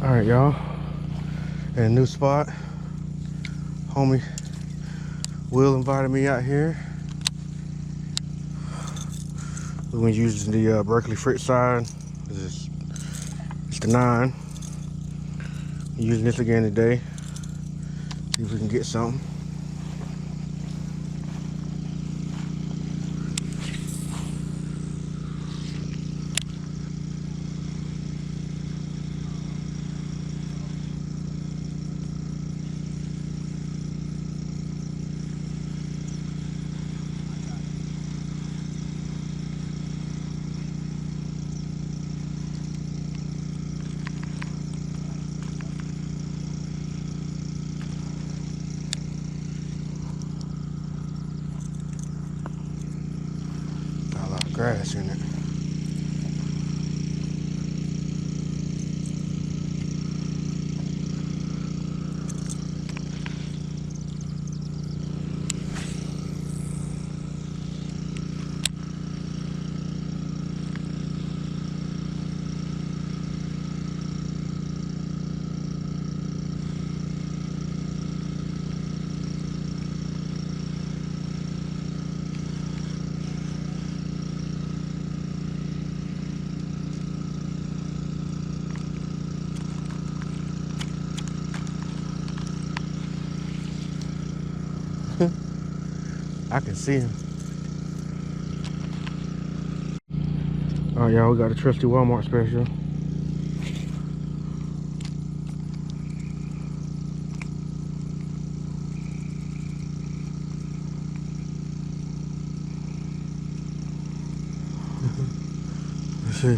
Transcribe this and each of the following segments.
Alright, y'all. In a new spot. Homie Will invited me out here. We're gonna use the Berkeley Fritz side. It's the 9. I'm using this again today. See if we can get something. Got a lot of grass in it. I can see him. Alright, y'all, we got a trusty Walmart special. Let's see.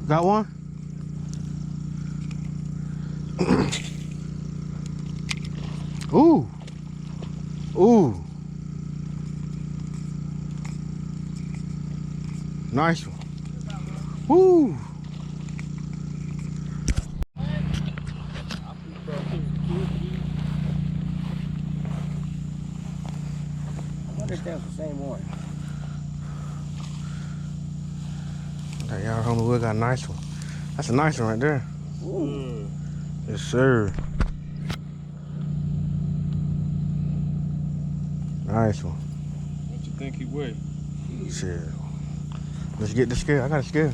Got one? Ooh. Ooh. Nice one. Woo. I wonder if that's the same one. Okay, y'all, homie, we got a nice one. That's a nice one right there. Ooh. Yes, sir. Nice one. What you think he weigh? Shit. Let's get the scale. I got a scale.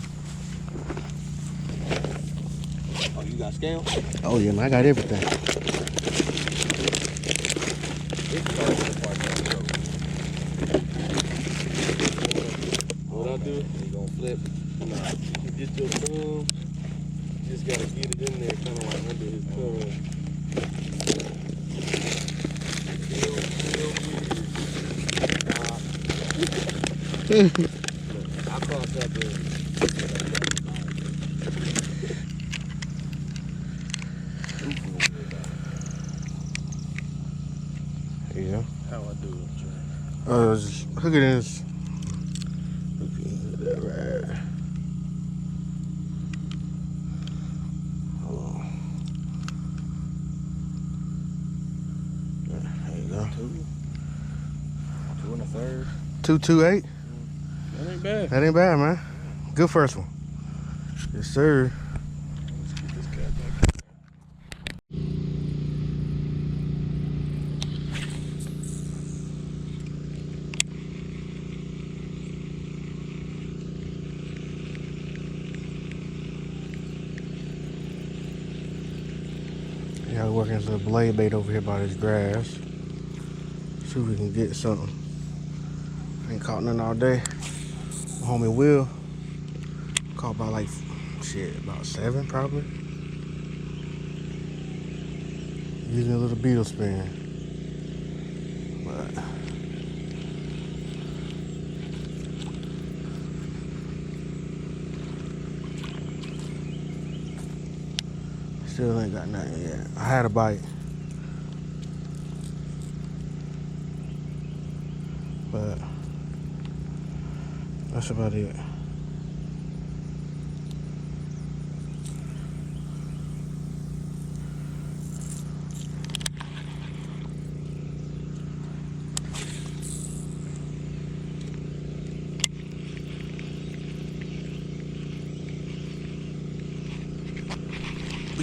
Oh, you got scale? Oh, yeah, man, I got everything. What I do? You gonna flip? Nah, you get your thumb. You just gotta get it in there, kind of like under his thumb. I crossed that bridge. Yeah. How I do it, Trey? Just hook it in this. That right. Hold on. There you go. 2 and a third. 228. That ain't bad. That ain't bad, man. Good first one. Yes, sir. Let's get this cat back. Yeah, we're working this little blade bait over here by this grass. See if we can get something. Ain't caught nothing all day. My homie Will caught by like, shit, about 7 probably. Using a little beetle spin. But still ain't got nothing yet. I had a bite. But that's about it.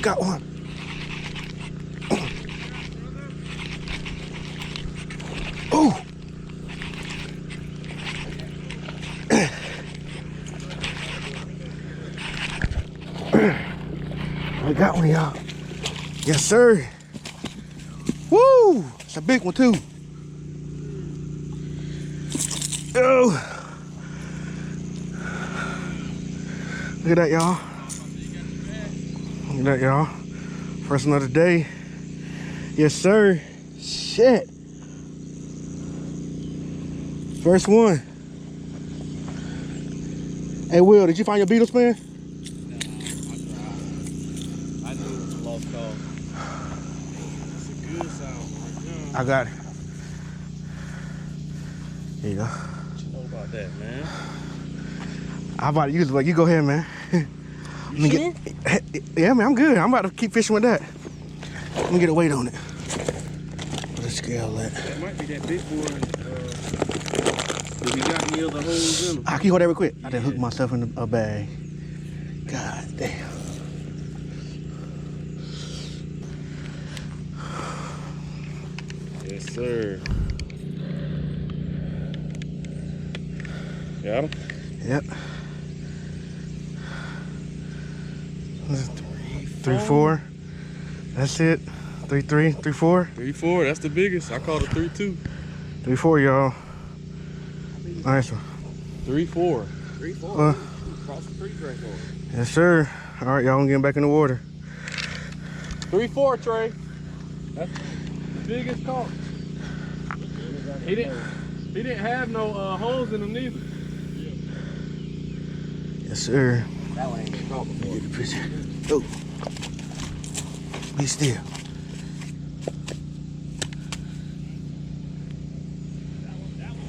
got one. Oh. I got one, y'all. Yes, sir. Woo! It's a big one, too. Oh. Look at that, y'all. Look at that, y'all. First another day. Yes, sir. Shit. First one. Hey, Will, did you find your beetle span? I knew it was a lost cause. It's a good sound right now. I got it. There you go. What you know about that, man? I'm about to use it, but you go ahead, man. You sure? Yeah, man, I'm good. I'm about to keep fishing with that. Let me get a weight on it. Put a scale at. That might be that big one. Did we got any other holes in them? I can hold that real quick. I done hooked myself in a bag. God damn. Yes, sir. Got him? Yep. 3, 4. That's it. 3, 3, 3, 4. 3-4, that's the biggest. I called it 3-2. 3, 4, y'all. Nice one. 3-4. 3-4. Cross the creek right there. Yes, sir. All right, y'all, I'm getting back in the water. 3-4, Trey. That's the biggest caught. He didn't have no holes in them neither. Yes, sir. That one ain't been caught before. Get the picture. Oh. Be still.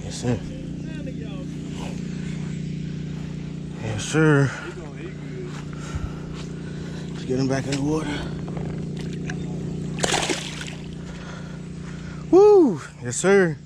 Yes, sir. Yes, sir. Let's get him back in the water. Woo! Yes, sir.